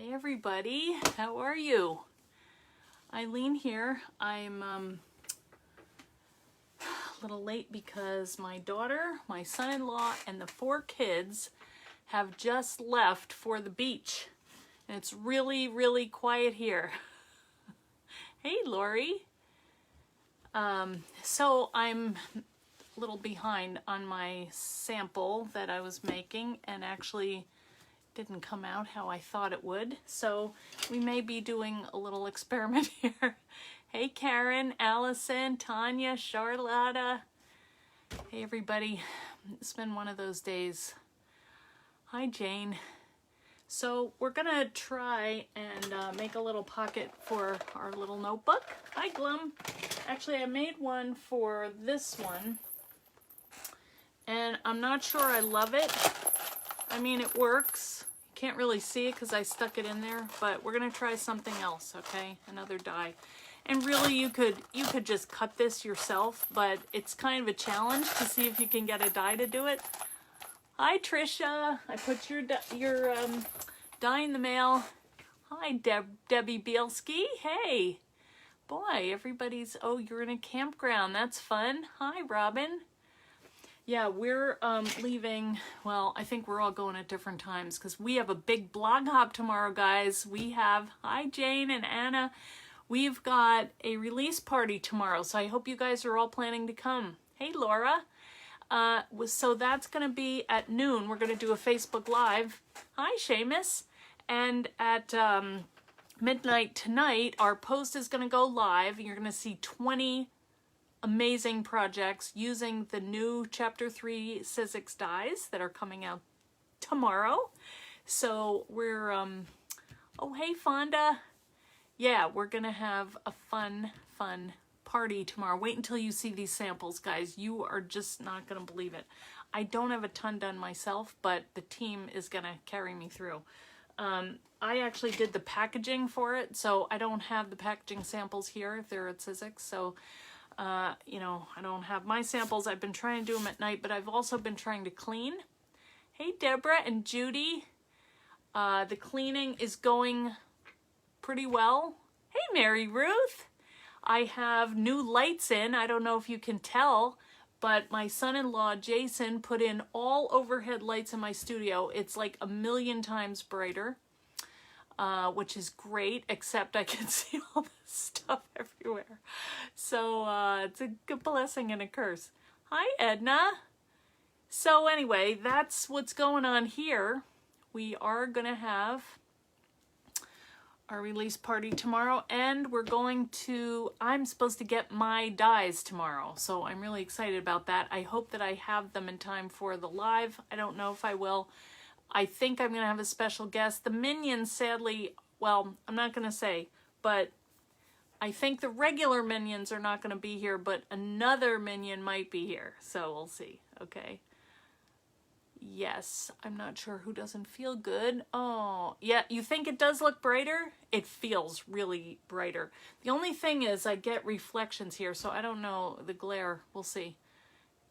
Hey everybody, how are you? Eileen here. I'm a little late because my daughter, my son-in-law, and the 4 kids have just left for the beach. And it's really, really quiet here. Hey Lori. So I'm a little behind on my sample that I was making, and actually didn't come out how I thought it would. So we may be doing a little experiment here. Hey Karen, Allison, Tanya, Charlotta. Hey everybody. It's been one of those days. Hi Jane. So we're gonna try and make a little pocket for our little notebook. Hi Glum. Actually I made one for this one and I'm not sure I love it. I mean, it works. You can't really see it because I stuck it in there, but we're gonna try something else, okay? Another die. And really, you could just cut this yourself, but it's kind of a challenge to see if you can get a die to do it. Hi, Trisha. I put your die in the mail. Hi, Debbie Bielski. Hey. Boy, everybody's, oh, you're in a campground. That's fun. Hi, Robin. Yeah, we're leaving, well, I think we're all going at different times because we have a big blog hop tomorrow, guys. We have, hi Jane and Anna, we've got a release party tomorrow, so I hope you guys are all planning to come. Hey Laura. So that's going to be at noon. We're going to do a Facebook Live. Hi Seamus. And at midnight tonight, our post is going to go live, and you're going to see 20 amazing projects using the new chapter 3 Sizzix dies that are coming out tomorrow. So we're oh hey Fonda. Yeah, we're gonna have a fun party tomorrow. Wait until you see these samples, guys. You are just not gonna believe it. I don't have a ton done myself, but the team is gonna carry me through. I actually did the packaging for it, so I don't have the packaging samples here if they're at Sizzix. So you know, I don't have my samples. I've been trying to do them at night, but I've also been trying to clean. Hey, Deborah and Judy. The cleaning is going pretty well. Hey, Mary Ruth. I have new lights in. I don't know if you can tell, but my son-in-law, Jason, put in all overhead lights in my studio. It's like 1,000,000 times brighter. Which is great, except I can see all this stuff everywhere. So it's a good blessing and a curse. Hi, Edna. So anyway, that's what's going on here. We are going to have our release party tomorrow, and we're going to, I'm supposed to get my dies tomorrow. So I'm really excited about that. I hope that I have them in time for the live. I don't know if I will. I think I'm going to have a special guest. The Minions, sadly, well, I'm not going to say, but I think the regular Minions are not going to be here, but another Minion might be here. So we'll see, okay? Yes, I'm not sure who doesn't feel good. Oh, yeah, you think it does look brighter? It feels really brighter. The only thing is I get reflections here, so I don't know the glare. We'll see.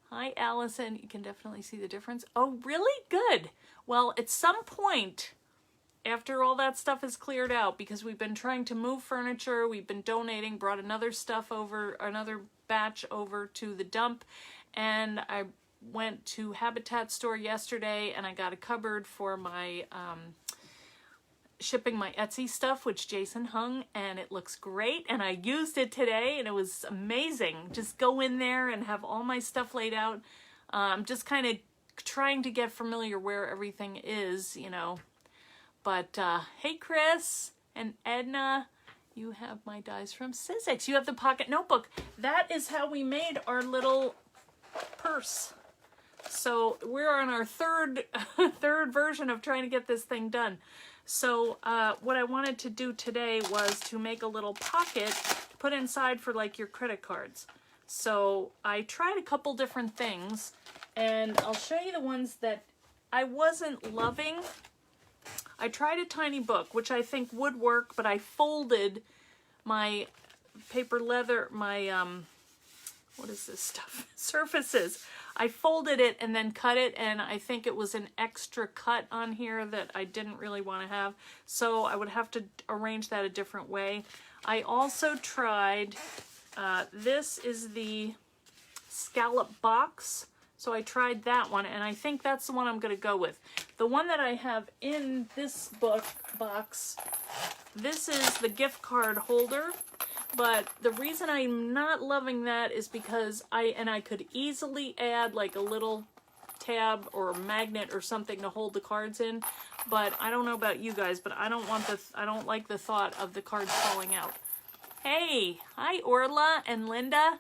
Hi, Allison. You can definitely see the difference. Oh, really? Good. Well, at some point, after all that stuff is cleared out, because we've been trying to move furniture, we've been donating, brought another stuff over, another batch over to the dump, and I went to Habitat store yesterday, and I got a cupboard for my shipping my Etsy stuff, which Jason hung, and it looks great, and I used it today and it was amazing. Just go in there and have all my stuff laid out. I'm just kind of trying to get familiar where everything is, you know. But hey Chris and Edna, you have my dies from Sizzix. You have the pocket notebook. That is how we made our little purse. So we're on our third version of trying to get this thing done. So what I wanted to do today was to make a little pocket to put inside for like your credit cards. So I tried a couple different things, and I'll show you the ones that I wasn't loving. I tried a tiny book, which I think would work, but I folded my paper leather, my what is this stuff? Surfaces. I folded it and then cut it, and I think it was an extra cut on here that I didn't really want to have. So I would have to arrange that a different way. I also tried, this is the scallop box. So I tried that one, and I think that's the one I'm going to go with. The one that I have in this box, this is the gift card holder. But the reason I'm not loving that is because I could easily add like a little tab or a magnet or something to hold the cards in. But I don't know about you guys, but I don't like the thought of the cards falling out. Hey, hi Orla and Linda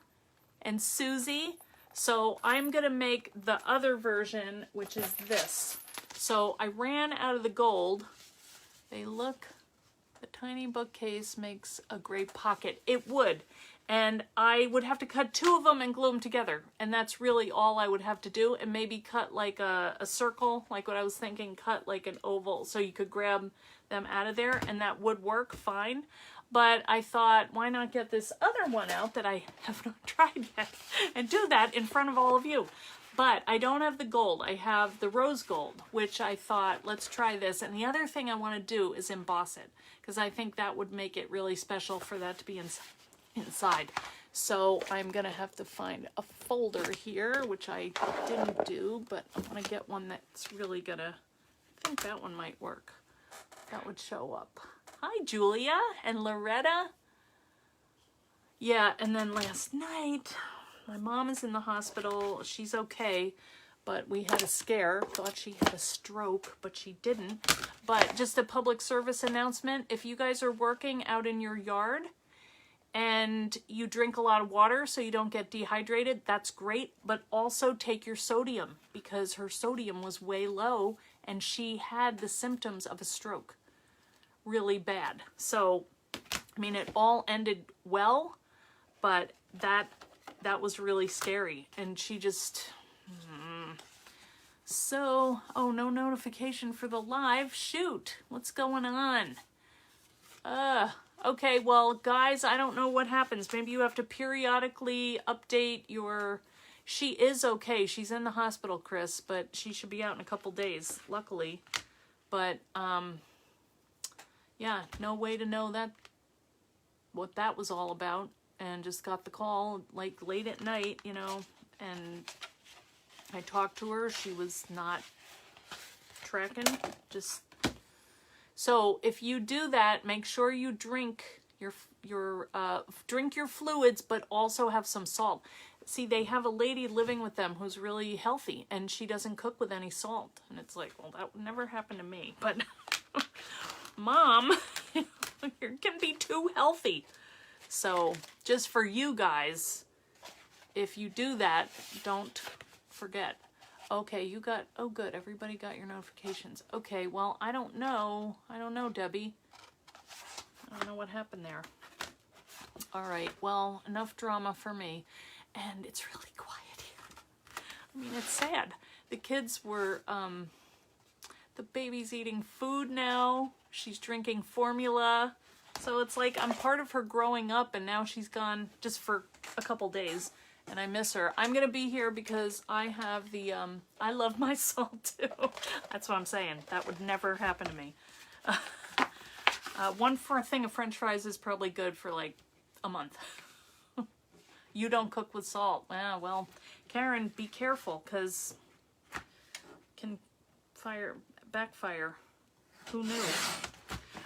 and Susie. So I'm going to make the other version, which is this. So I ran out of the gold. They look, the tiny bookcase makes a great pocket. It would. And I would have to cut 2 of them and glue them together. And that's really all I would have to do. And maybe cut like a circle, like what I was thinking, cut like an oval so you could grab them out of there. And that would work fine. But I thought, why not get this other one out that I have not tried yet and do that in front of all of you. But I don't have the gold. I have the rose gold, which I thought, let's try this. And the other thing I want to do is emboss it, because I think that would make it really special for that to be inside. So I'm going to have to find a folder here, which I didn't do, but I want to get one that's really going to, I think that one might work. That would show up. Hi, Julia and Loretta. Yeah, and then last night, my mom is in the hospital. She's okay, but we had a scare. Thought she had a stroke, but she didn't. But just a public service announcement. If you guys are working out in your yard and you drink a lot of water so you don't get dehydrated, that's great. But also take your sodium, because her sodium was way low and she had the symptoms of a stroke. Really bad. So, I mean, it all ended well, but that was really scary. And she just, So, oh, no notification for the live. Shoot, what's going on? Okay, well, guys, I don't know what happens. Maybe you have to periodically update your... She is okay. She's in the hospital, Chris, but she should be out in a couple days, luckily. But, yeah, no way to know what that was all about, and just got the call like late at night, you know, and I talked to her. She was not tracking. So if you do that, make sure you drink drink your fluids, but also have some salt. See, they have a lady living with them who's really healthy, and she doesn't cook with any salt, and it's like, well, that would never happen to me, but. Mom, you can be too healthy. So just for you guys, if you do that, don't forget. Okay, you got, oh good, everybody got your notifications. Okay, well, I don't know, Debbie. I don't know what happened there. All right, well, enough drama for me. And it's really quiet here. I mean, it's sad. The kids were, the baby's eating food now. She's drinking formula. So it's like I'm part of her growing up, and now she's gone just for a couple days, and I miss her. I'm going to be here because I have the, I love my salt too. That's what I'm saying. That would never happen to me. One thing of French fries is probably good for like a month. You don't cook with salt. Ah, well, Karen, be careful, because can backfire. Who knew?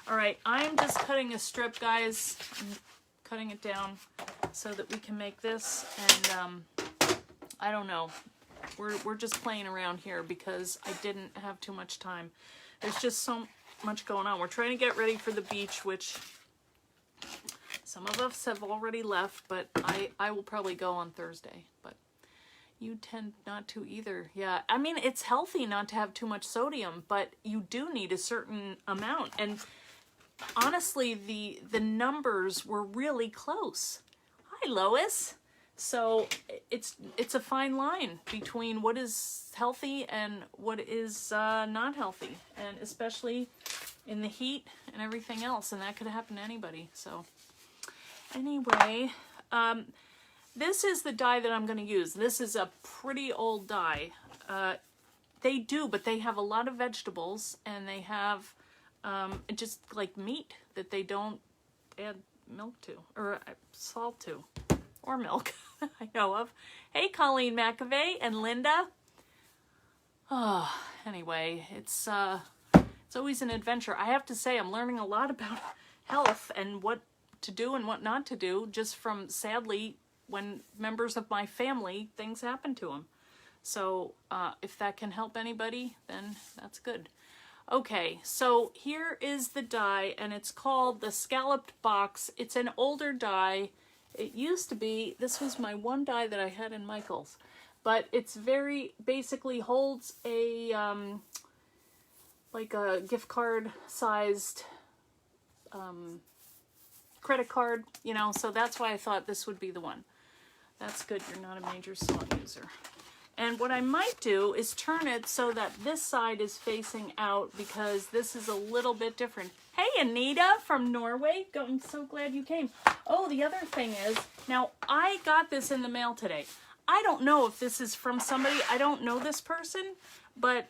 All right, I'm just cutting a strip, guys. I'm cutting it down so that we can make this. And I don't know. We're just playing around here because I didn't have too much time. There's just so much going on. We're trying to get ready for the beach, which some of us have already left, but I will probably go on Thursday. But you tend not to either. Yeah, I mean, it's healthy not to have too much sodium, but you do need a certain amount. And honestly, the numbers were really close. Hi, Lois. So it's a fine line between what is healthy and what is not healthy, and especially in the heat and everything else, and that could happen to anybody. So anyway, this is the die that I'm going to use. This is a pretty old die. They do, but they have a lot of vegetables, and they have just like meat that they don't add milk to, or salt to, or milk, I know of. Hey, Colleen McAvey and Linda. Oh, anyway, it's always an adventure. I have to say, I'm learning a lot about health and what to do and what not to do, just from, sadly, when members of my family, things happen to them. So if that can help anybody, then that's good. Okay, so here is the die, and it's called the Scalloped Box. It's an older die. It used to be, this was my one die that I had in Michael's, but it's very, basically holds a, like a gift card sized credit card, you know, so that's why I thought this would be the one. That's good, you're not a major salt user. And what I might do is turn it so that this side is facing out, because this is a little bit different. Hey, Anita from Norway. I'm so glad you came. Oh, the other thing is, now I got this in the mail today. I don't know if this is from somebody. I don't know this person, but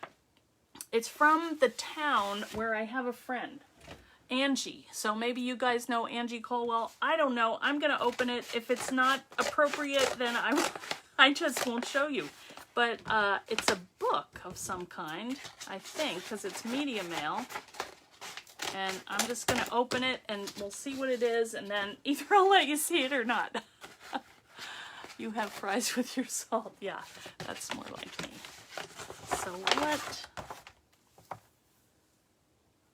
it's from the town where I have a friend, Angie. So maybe you guys know Angie Colwell. I don't know. I'm going to open it. If it's not appropriate, then I just won't show you. But it's a book of some kind, I think, because it's media mail. And I'm just going to open it, and we'll see what it is, and then either I'll let you see it or not. You have fries with your salt. Yeah, that's more like me. So what?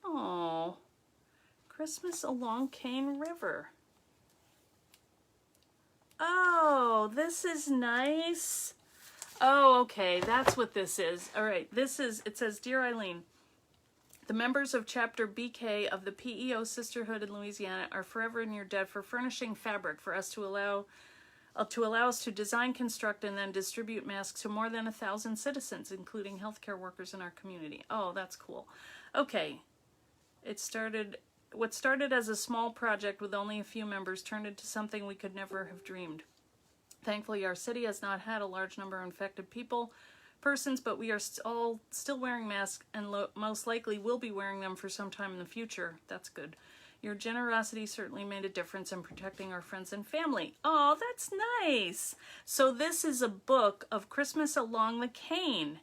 Oh, Christmas along Cane River. Oh, this is nice. Oh, okay, that's what this is. All right, this is, it says, Dear Eileen, the members of Chapter BK of the PEO Sisterhood in Louisiana are forever in your debt for furnishing fabric for us to allow us to design, construct, and then distribute masks to more than 1,000 citizens, including healthcare workers in our community. Oh, that's cool. Okay, what started as a small project with only a few members turned into something we could never have dreamed. Thankfully, our city has not had a large number of infected persons, but we are all still wearing masks and most likely will be wearing them for some time in the future. That's good. Your generosity certainly made a difference in protecting our friends and family. Oh, that's nice. So this is a book of Christmas Along the Cane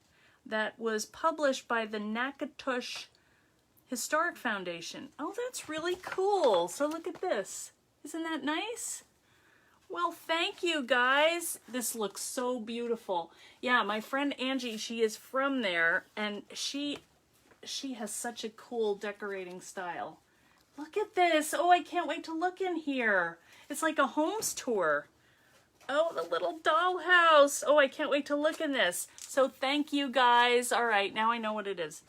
that was published by the Natchitoches Historic Foundation. Oh, that's really cool. So look at this. Isn't that nice? Well, thank you guys. This looks so beautiful. Yeah, my friend Angie, she is from there, and she has such a cool decorating style. Look at this. Oh, I can't wait to look in here. It's like a homes tour. Oh, the little dollhouse. Oh, I can't wait to look in this. So thank you guys. All right, now I know what it is.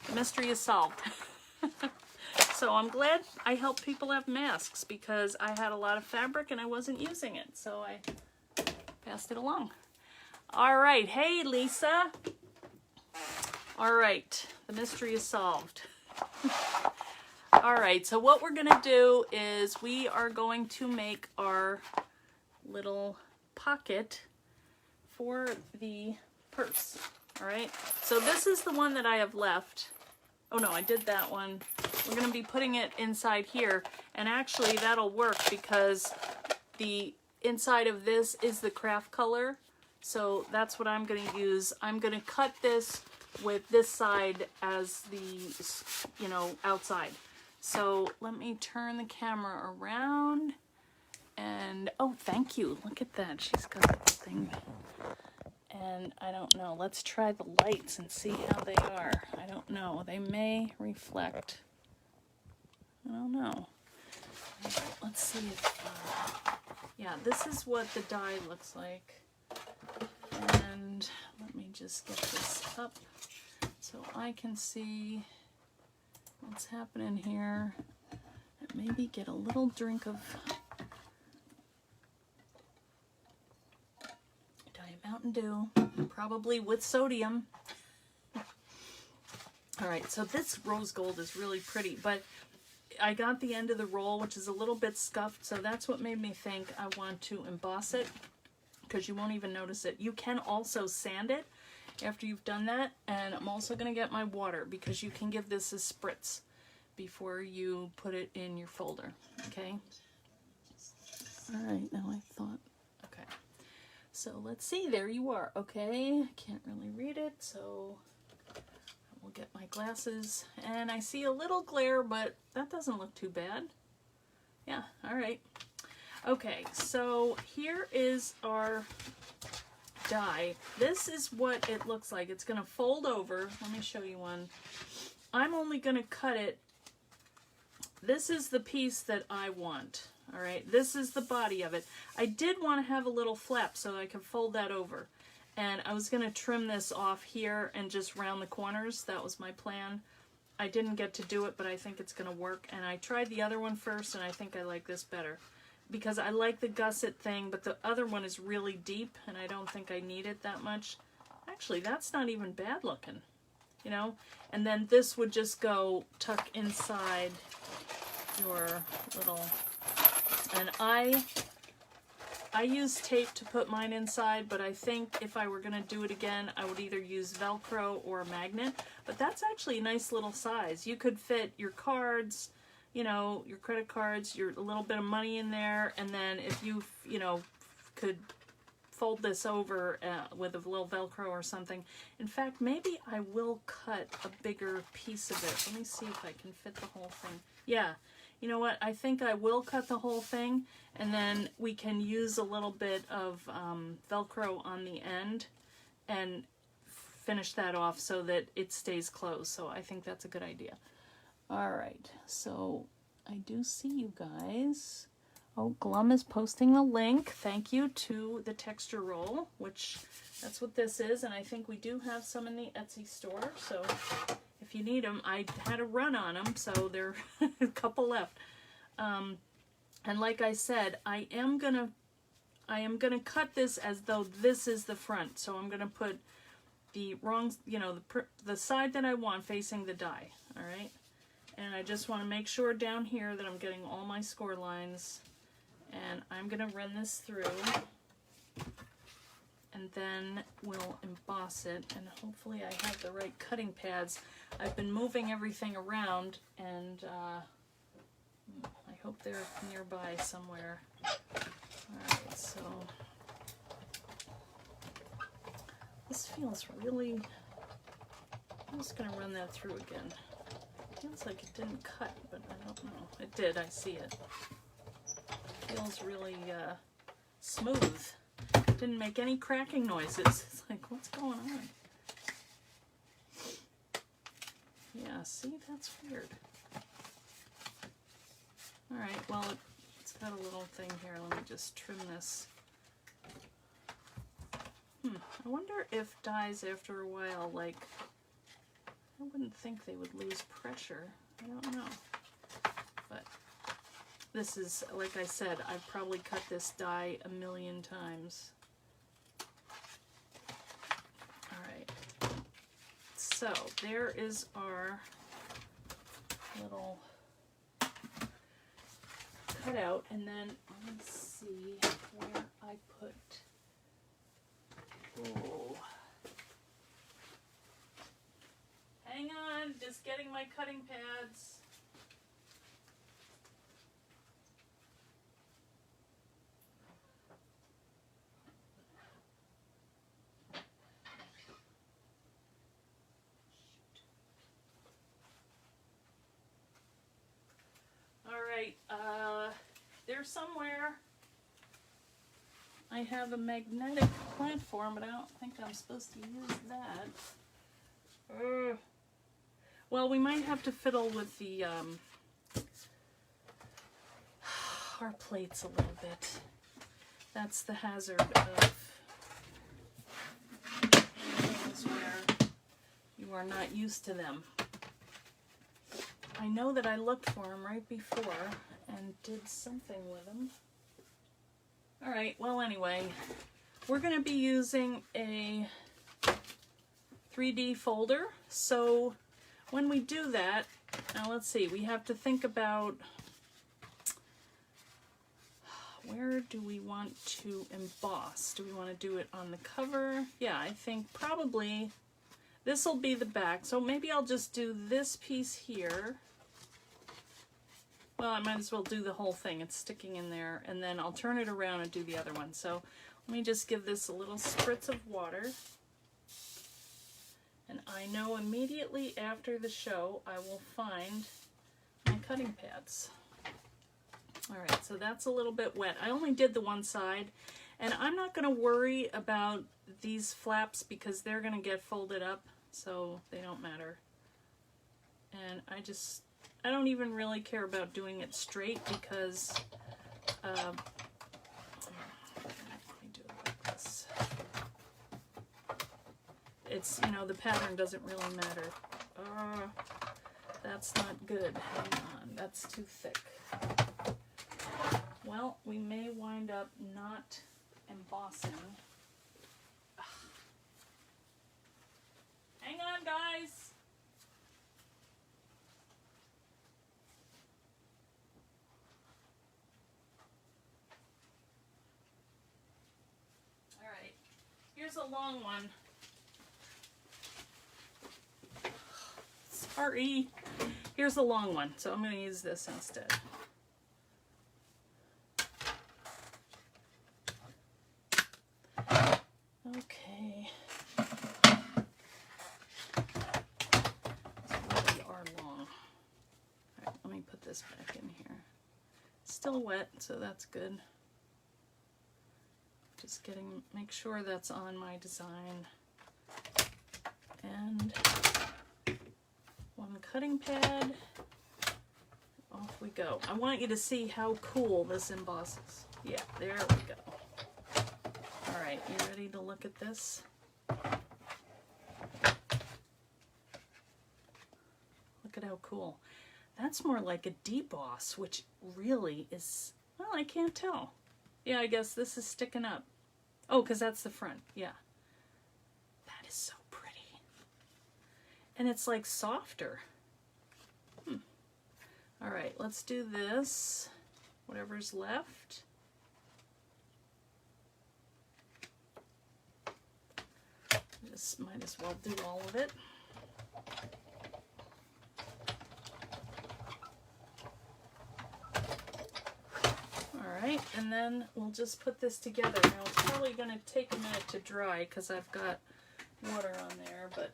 The mystery is solved. So I'm glad I helped people have masks, because I had a lot of fabric and I wasn't using it. So I passed it along. All right. Hey, Lisa. All right. The mystery is solved. All right. So what we're going to do is we are going to make our little pocket for the purse. All right. So this is the one that I have left. Oh no, I did that one. We're going to be putting it inside here, and actually that'll work because the inside of this is the craft color, so that's what I'm going to use. I'm going to cut this with this side as the, you know, outside. So let me turn the camera around, and oh, thank you. Look at that. She's got the thing. And I don't know. Let's try the lights and see how they are. I don't know. They may reflect. I don't know. Let's see if, yeah, this is what the die looks like. And let me just get this up so I can see what's happening here. And maybe get a little drink of Diet Mountain Dew, probably with sodium. All right, so this rose gold is really pretty, but I got the end of the roll, which is a little bit scuffed, so that's what made me think I want to emboss it. because you won't even notice it. You can also sand it after you've done that, and I'm also going to get my water because you can give this a spritz before you put it in your folder, okay? All right, now I thought, okay. So let's see, there you are, okay? Can't really read it, so we'll get my glasses. And I see a little glare, but that doesn't look too bad. Yeah, all right. Okay, so here is our die. This is what it looks like. It's gonna fold over. Let me show you one. I'm only gonna cut it. This is the piece that I want. All right, this is the body of it. I did want to have a little flap so I could fold that over. And I was gonna trim this off here and just round the corners. That was my plan. I didn't get to do it, but I think it's gonna work. And I tried the other one first, and I think I like this better. Because I like the gusset thing, but the other one is really deep, and I don't think I need it that much. Actually, that's not even bad looking, you know? And then this would just go tuck inside your little... And I use tape to put mine inside, but I think if I were going to do it again, I would either use Velcro or a magnet. But that's actually a nice little size. You could fit your cards, you know, your credit cards, a little bit of money in there, and then if you, you know, could fold this over with a little Velcro or something. In fact, maybe I will cut a bigger piece of it. Let me see if I can fit the whole thing. Yeah, you know what? I think I will cut the whole thing, and then we can use a little bit of Velcro on the end and finish that off so that it stays closed. So I think that's a good idea. All right, so I do see you guys. Oh, Glum is posting the link. Thank you to the texture roll, which that's what this is. And I think we do have some in the Etsy store. So if you need them, I had a run on them, so there are a couple left. And like I said, I am gonna cut this as though this is the front. So I'm gonna put the wrong, you know, the side that I want facing the die. All right. And I just want to make sure down here that I'm getting all my score lines. And I'm going to run this through. And then we'll emboss it. And hopefully I have the right cutting pads. I've been moving everything around. And I hope they're nearby somewhere. Alright, so... This feels really... I'm just going to run that through again. Feels like it didn't cut, but I don't know. It did, I see it. Feels really smooth. Didn't make any cracking noises. It's like, what's going on? Yeah, see, that's weird. Alright, well, it's got a little thing here. Let me just trim this. I wonder if dies after a while, like... I wouldn't think they would lose pressure. I don't know. But this is, like I said, I've probably cut this die a million times. Alright. So, there is our little cutout. And then, let's see where I put... Oh... Hang on, just getting my cutting pads. All right, there's somewhere. I have a magnetic platform, but I don't think I'm supposed to use that. Well, we might have to fiddle with the our plates a little bit. That's the hazard of things where you are not used to them. I know that I looked for them right before and did something with them. All right, well, anyway, we're going to be using a 3D folder, so when we do that, now let's see, we have to think about where do we want to emboss? Do we want to do it on the cover? Yeah, I think probably this will be the back. So maybe I'll just do this piece here. Well, I might as well do the whole thing. It's sticking in there. And then I'll turn it around and do the other one. So let me just give this a little spritz of water. And I know immediately after the show I will find my cutting pads. All right, so that's a little bit wet. I only did the one side, and I'm not going to worry about these flaps because they're going to get folded up, so they don't matter. And I don't even really care about doing it straight because let me do it like this. It's, you know, the pattern doesn't really matter. That's not good. Hang on, that's too thick. Well, we may wind up not embossing. Ugh. Hang on, guys. All right, here's a long one. Sorry. Here's a long one, so I'm going to use this instead. Okay. These really are long. All right, let me put this back in here. It's still wet, so that's good. Just make sure that's on my design. And one cutting pad. Off we go. I want you to see how cool this embosses. Yeah, there we go. All right, you ready to look at this? Look at how cool. That's more like a deboss, which really is, well, I can't tell. Yeah, I guess this is sticking up. Oh, because that's the front. Yeah. That is so pretty. And it's like softer. All right, let's do this. Whatever's left. Just might as well do all of it. All right, and then we'll just put this together. Now it's probably going to take a minute to dry because I've got water on there, but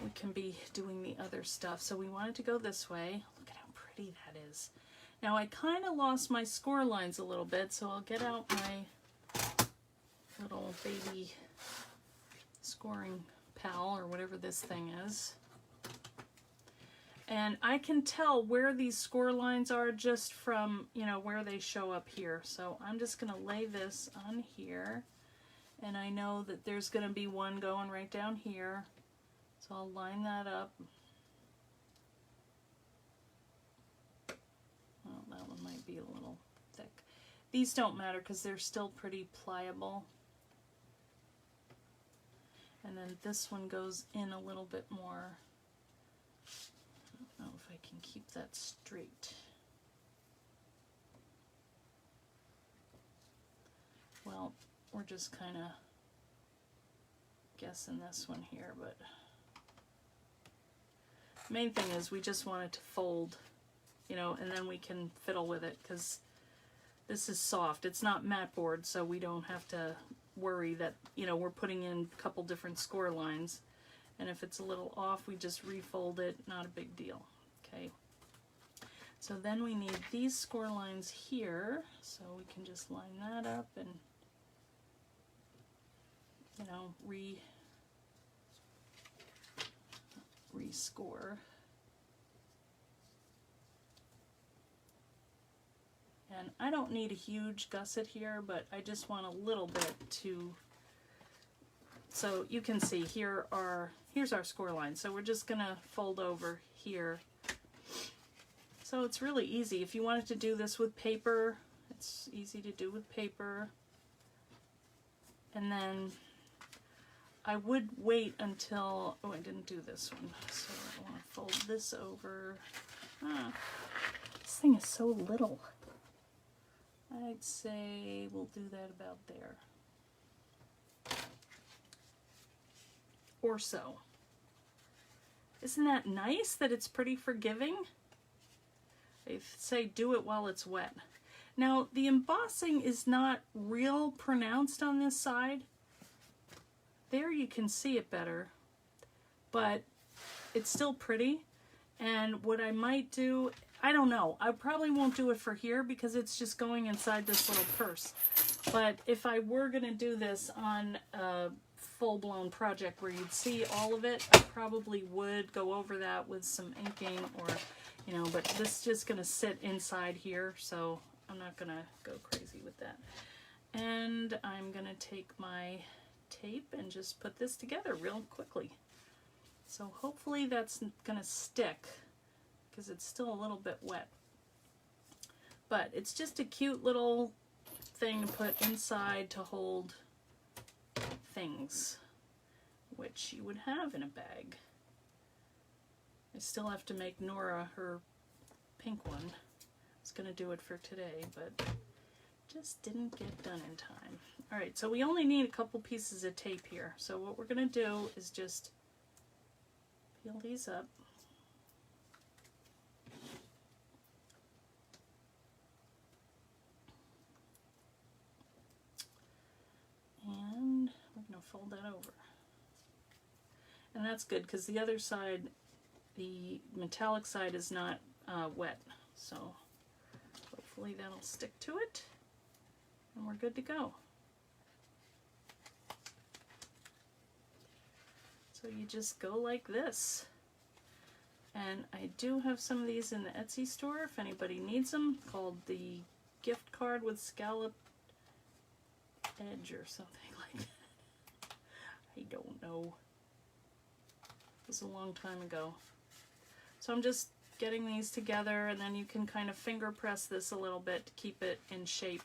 we can be doing the other stuff. So we want it to go this way. Look at how pretty that is. Now I kind of lost my score lines a little bit, so I'll get out my little baby scoring pal or whatever this thing is. And I can tell where these score lines are just from, you know, where they show up here. So I'm just going to lay this on here. And I know that there's going to be one going right down here. So I'll line that up. Well, that one might be a little thick. These don't matter because they're still pretty pliable. And then this one goes in a little bit more. I don't know if I can keep that straight. Well, we're just kind of guessing this one here, but main thing is we just want it to fold, you know, and then we can fiddle with it because this is soft. It's not mat board, so we don't have to worry that, you know, we're putting in a couple different score lines, and if it's a little off we just refold it, not a big deal. Okay, so then we need these score lines here, so we can just line that up and, you know, rescore. And I don't need a huge gusset here, but I just want a little bit to, so you can see here's our score line. So we're just gonna fold over here. So it's really easy. If you wanted to do this with paper, it's easy to do with paper. And then I would wait until, oh, I didn't do this one. So I want to fold this over. This thing is so little. I might say we'll do that about there. Or so. Isn't that nice that it's pretty forgiving? They say do it while it's wet. Now, the embossing is not real pronounced on this side. There you can see it better, but it's still pretty. And what I might do, I don't know, I probably won't do it for here because it's just going inside this little purse. But if I were going to do this on a full-blown project where you'd see all of it, I probably would go over that with some inking or, you know, but this is just going to sit inside here, so I'm not going to go crazy with that. And I'm going to take my tape and just put this together real quickly. So hopefully that's going to stick because it's still a little bit wet. But it's just a cute little thing to put inside to hold things, which you would have in a bag. I still have to make Nora her pink one. I was going to do it for today, but just didn't get done in time. All right, so we only need a couple pieces of tape here. So what we're going to do is just peel these up. And we're going to fold that over. And that's good because the other side, the metallic side, is not wet. So hopefully that'll stick to it. And we're good to go. So you just go like this. And I do have some of these in the Etsy store if anybody needs them, called the gift card with scalloped edge or something like that. I don't know. It was a long time ago. So I'm just getting these together, and then you can kind of finger press this a little bit to keep it in shape.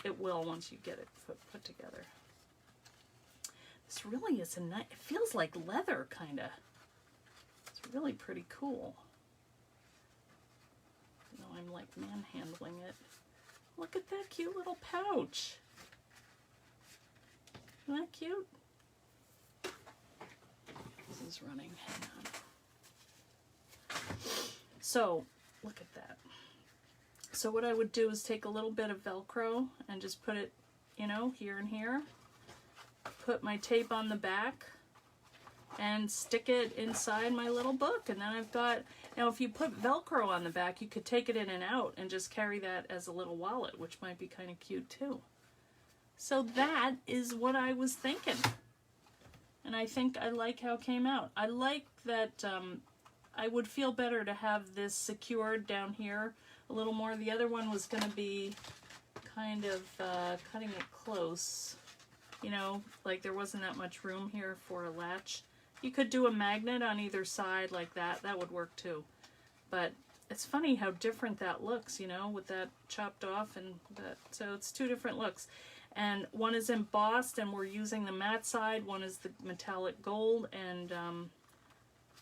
It will once you get it put together. This really is a nice, it feels like leather kind of. It's really pretty cool. You know, I'm like manhandling it. Look at that cute little pouch. Isn't that cute? This is running, hang on. So, look at that. So what I would do is take a little bit of Velcro and just put it, you know, here and here. Put my tape on the back and stick it inside my little book. And then I've got, now if you put Velcro on the back, you could take it in and out and just carry that as a little wallet, which might be kind of cute too. So that is what I was thinking. And I think I like how it came out. I like that I would feel better to have this secured down here a little more. The other one was going to be kind of cutting it close. You know, like there wasn't that much room here for a latch. You could do a magnet on either side like that. That would work too. But it's funny how different that looks, you know, with that chopped off and that. So it's two different looks. And one is embossed and we're using the matte side. One is the metallic gold and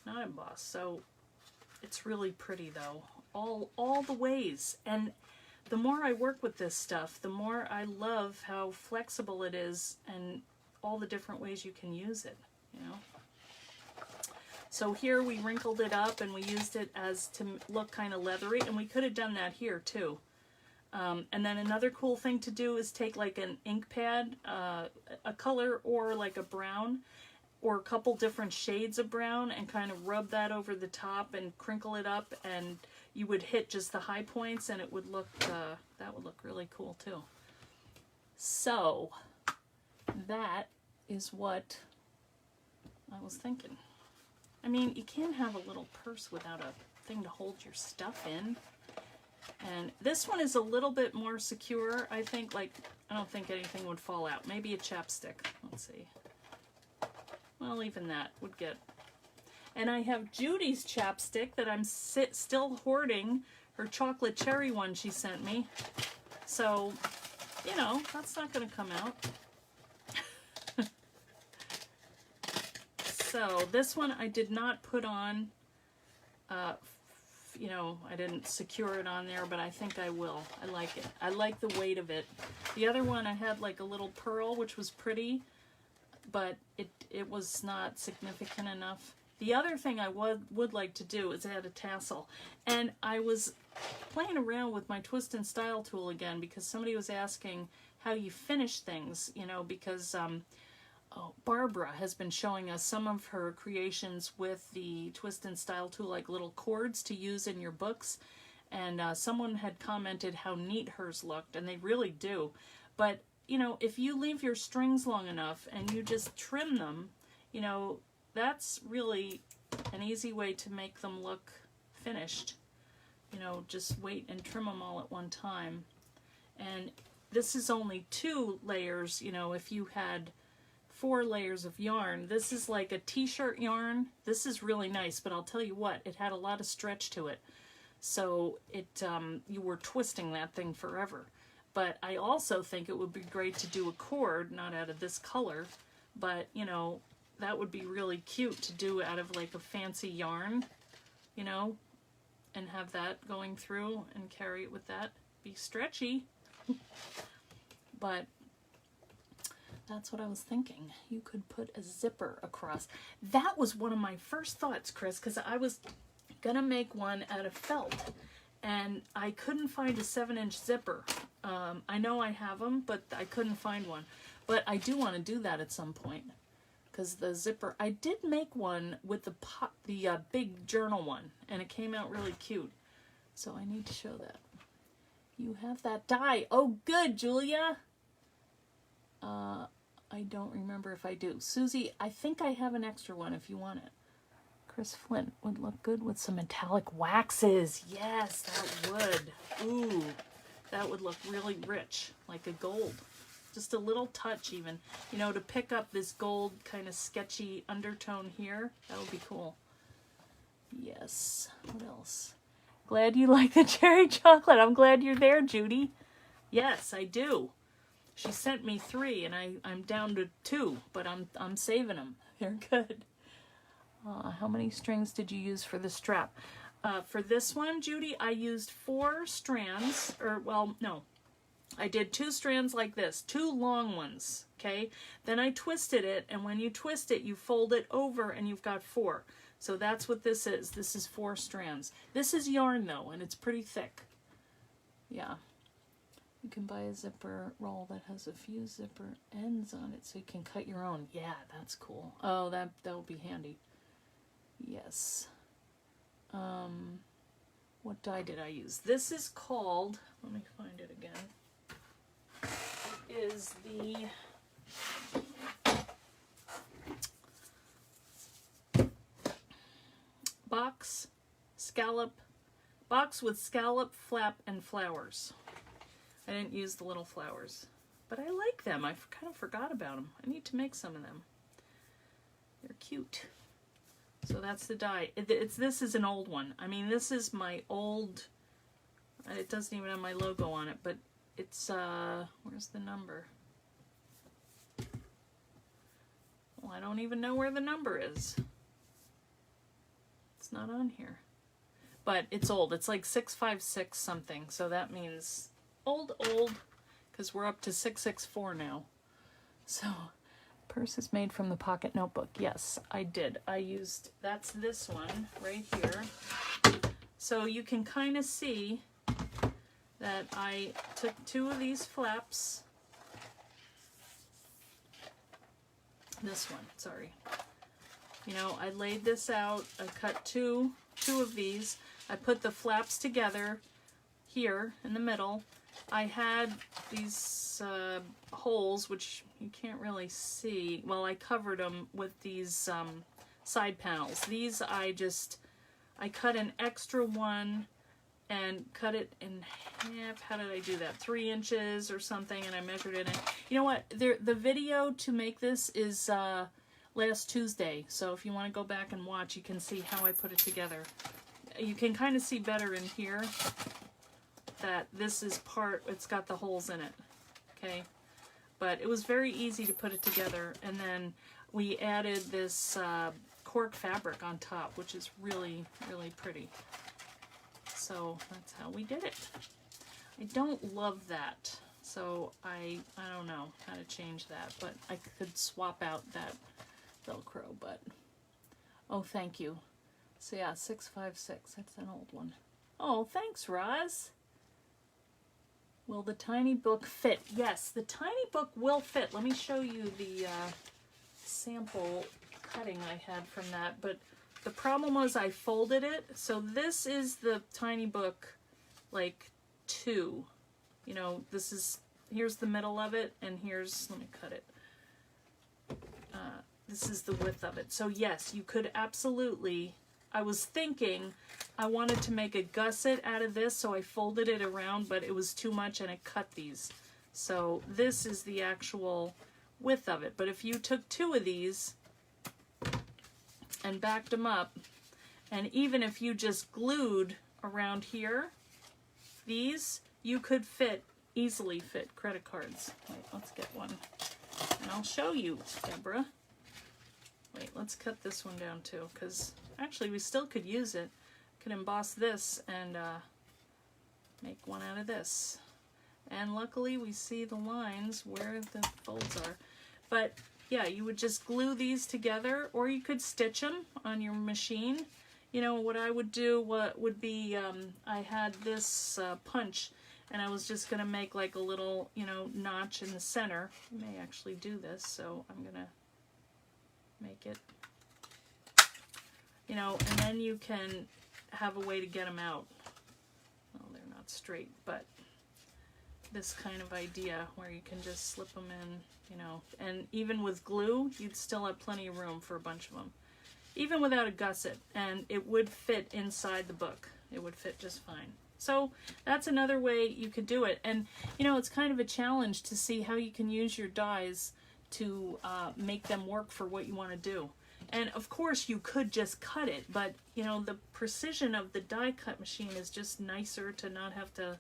not embossed. So it's really pretty though. All the ways. And the more I work with this stuff, the more I love how flexible it is and all the different ways you can use it, you know. So here we wrinkled it up and we used it as to look kind of leathery, and we could have done that here too. And then another cool thing to do is take like an ink pad, a color or like a brown, or a couple different shades of brown, and kind of rub that over the top and crinkle it up, and you would hit just the high points and it would look, that would look really cool too. So that is what I was thinking. I mean, you can't have a little purse without a thing to hold your stuff in. And this one is a little bit more secure, I think. Like, I don't think anything would fall out. Maybe a chapstick. Let's see. Well, even that would get... And I have Judy's chapstick that I'm still hoarding, her chocolate cherry one she sent me. So, you know, that's not going to come out. So, this one I did not put on, you know, I didn't secure it on there, but I think I will. I like it. I like the weight of it. The other one I had like a little pearl, which was pretty, but it was not significant enough. The other thing I would like to do is add a tassel. And I was playing around with my twist and style tool again because somebody was asking how you finish things, you know, because Barbara has been showing us some of her creations with the twist and style tool, like little cords to use in your books. And someone had commented how neat hers looked, and they really do. But, you know, if you leave your strings long enough and you just trim them, you know, that's really an easy way to make them look finished. You know, just wait and trim them all at one time. And this is only 2 layers, you know, if you had 4 layers of yarn. This is like a t-shirt yarn. This is really nice, but I'll tell you what, it had a lot of stretch to it. So it you were twisting that thing forever. But I also think it would be great to do a cord, not out of this color, but, you know, that would be really cute to do out of like a fancy yarn, you know, and have that going through and carry it with that. Be stretchy. But that's what I was thinking. You could put a zipper across. That was one of my first thoughts, Chris, because I was gonna make one out of felt and I couldn't find a 7-inch zipper. I know I have them, but I couldn't find one. But I do want to do that at some point. Because the zipper, I did make one with the big journal one, and it came out really cute. So I need to show that. You have that die. Oh, good, Julia. I don't remember if I do. Susie, I think I have an extra one if you want it. Chris Flint would look good with some metallic waxes. Yes, that would. Ooh, that would look really rich, like a gold. Just a little touch even, you know, to pick up this gold kind of sketchy undertone here. That would be cool. Yes. What else? Glad you like the cherry chocolate. I'm glad you're there, Judy. Yes, I do. She sent me 3 and I'm down to 2, but I'm saving them. They're good. How many strings did you use for the strap? For this one, Judy, I used 4 strands, or well, no. I did 2 strands like this, 2 long ones, okay? Then I twisted it, and when you twist it, you fold it over, and you've got 4. So that's what this is. This is 4 strands. This is yarn, though, and it's pretty thick. Yeah. You can buy a zipper roll that has a few zipper ends on it, so you can cut your own. Yeah, that's cool. Oh, that'll be handy. Yes. What dye did I use? This is called, let me find it again. Is the box with scallop, flap, and flowers. I didn't use the little flowers, but I like them. I kind of forgot about them. I need to make some of them. They're cute. So that's the dye. This is an old one. I mean, this is my old, it doesn't even have my logo on it, but it's, where's the number? Well, I don't even know where the number is. It's not on here. But it's old. It's like 656 something. So that means old, because we're up to 664 now. So, purse is made from the pocket notebook. Yes, I did. I used, that's this one right here. So you can kind of see that I took 2 of these flaps. This one, sorry. You know, I laid this out. I cut two of these. I put the flaps together here in the middle. I had these holes, which you can't really see. Well, I covered them with these side panels. These I cut an extra one and cut it in half. How did I do that? 3 inches or something, and I measured it in. You know what? The video to make this is last Tuesday, so if you want to go back and watch, you can see how I put it together. You can kind of see better in here that this is it's got the holes in it, okay? But it was very easy to put it together, and then we added this cork fabric on top, which is really, really pretty. So that's how we did it. I don't love that. So I don't know how to change that, but I could swap out that Velcro, but oh, thank you. So yeah, 656, that's an old one. Oh, thanks, Roz. Will the tiny book fit? Yes, the tiny book will fit. Let me show you the sample cutting I had from that, but the problem was I folded it. So this is the tiny book, like 2. You know, this is, here's the middle of it, and here's, let me cut it. This is the width of it. So yes, you could absolutely, I was thinking I wanted to make a gusset out of this, so I folded it around, but it was too much and it cut these. So this is the actual width of it. But if you took 2 of these and backed them up, and even if you just glued around here, these, you could easily fit credit cards. Wait, let's get one. And I'll show you, Deborah. Wait, let's cut this one down too, because actually we still could use it. Could emboss this and make one out of this. And luckily we see the lines where the folds are. But yeah, you would just glue these together, or you could stitch them on your machine. You know, what I would do would be, I had this punch, and I was just going to make like a little, you know, notch in the center. I may actually do this, so I'm going to make it, you know, and then you can have a way to get them out. Well, they're not straight, but this kind of idea where you can just slip them in, you know, and even with glue, you'd still have plenty of room for a bunch of them. Even without a gusset, and it would fit inside the book. It would fit just fine. So that's another way you could do it. And, you know, it's kind of a challenge to see how you can use your dies to make them work for what you want to do. And of course you could just cut it, but you know, the precision of the die cut machine is just nicer to not have to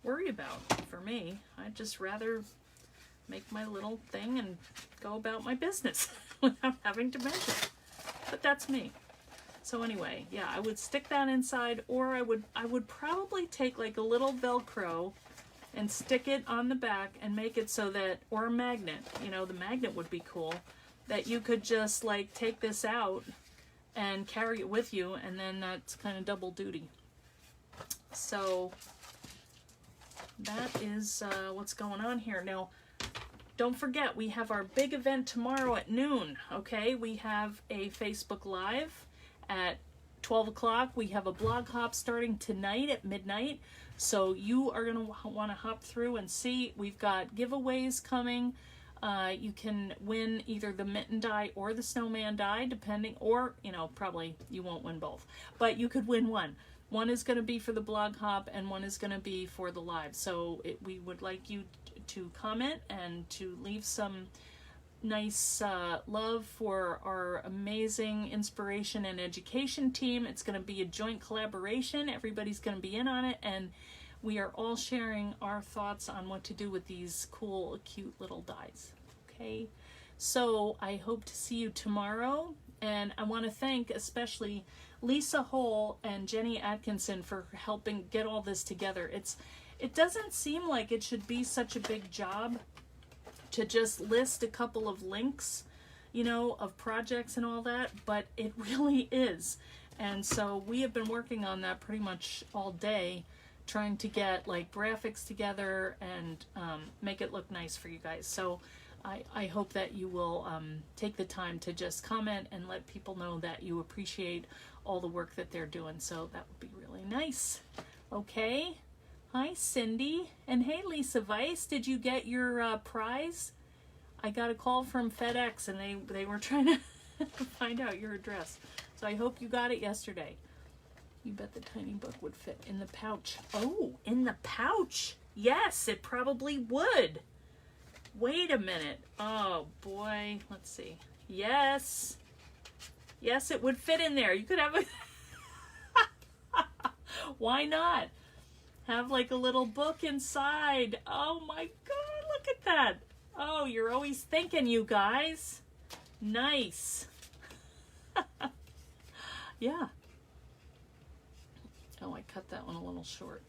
worry about. For me, I'd just rather make my little thing and go about my business without having to measure. But that's me. So anyway, yeah, I would stick that inside, or I would probably take like a little Velcro and stick it on the back and make it so that, or a magnet, you know, the magnet would be cool, that you could just like take this out and carry it with you, and then that's kind of double duty. So that is what's going on here. Now, don't forget, we have our big event tomorrow at noon, okay? We have a Facebook Live at 12 o'clock. We have a blog hop starting tonight at midnight. So you are going to want to hop through and see. We've got giveaways coming. You can win either the mitten die or the snowman die, depending, or, you know, probably you won't win both. But you could win one. One is going to be for the blog hop and one is going to be for the live. So we would like you to comment and to leave some nice love for our amazing inspiration and education team. It's going to be a joint collaboration. Everybody's going to be in on it, and we are all sharing our thoughts on what to do with these cool, cute little dies. Okay, so I hope to see you tomorrow, and I want to thank especially Lisa Hole and Jenny Atkinson for helping get all this together. It doesn't seem like it should be such a big job to just list a couple of links, you know, of projects and all that, but it really is. And so we have been working on that pretty much all day, trying to get like graphics together and make it look nice for you guys. So I hope that you will take the time to just comment and let people know that you appreciate all the work that they're doing. So that would be really nice. Okay. Hi, Cindy. And hey, Lisa Weiss, did you get your prize? I got a call from FedEx, and they were trying to find out your address. So I hope you got it yesterday. You bet the tiny book would fit in the pouch. Oh, in the pouch. Yes, it probably would. Wait a minute. Oh, boy. Let's see. Yes. Yes, it would fit in there. You could have a... Why not? Have like a little book inside. Oh my God, look at that. Oh, you're always thinking, you guys. Nice. Yeah. Oh, I cut that one a little short.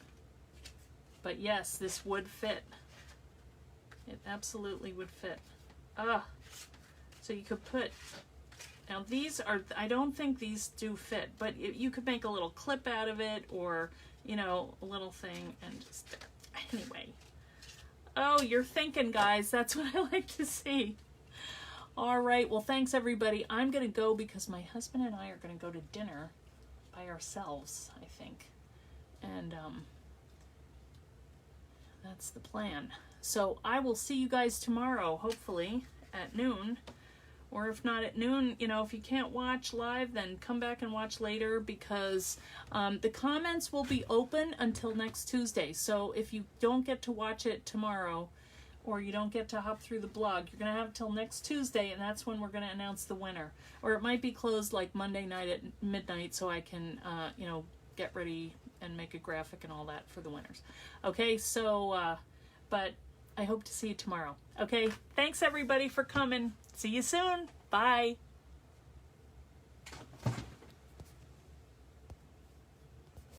But yes, this would fit. It absolutely would fit. So you could put, now these are, I don't think these do fit, but you could make a little clip out of it, or, you know, a little thing, and just, anyway. Oh, you're thinking, guys. That's what I like to see. All right, well, thanks everybody. I'm gonna go because my husband and I are gonna go to dinner by ourselves, I think. And that's the plan. So I will see you guys tomorrow, hopefully, at noon. Or if not at noon, you know, if you can't watch live, then come back and watch later, because the comments will be open until next Tuesday. So if you don't get to watch it tomorrow, or you don't get to hop through the blog, you're going to have till next Tuesday, and that's when we're going to announce the winner. Or it might be closed like Monday night at midnight, so I can, you know, get ready and make a graphic and all that for the winners. Okay, so, but I hope to see you tomorrow. Okay, thanks everybody for coming. See you soon. Bye.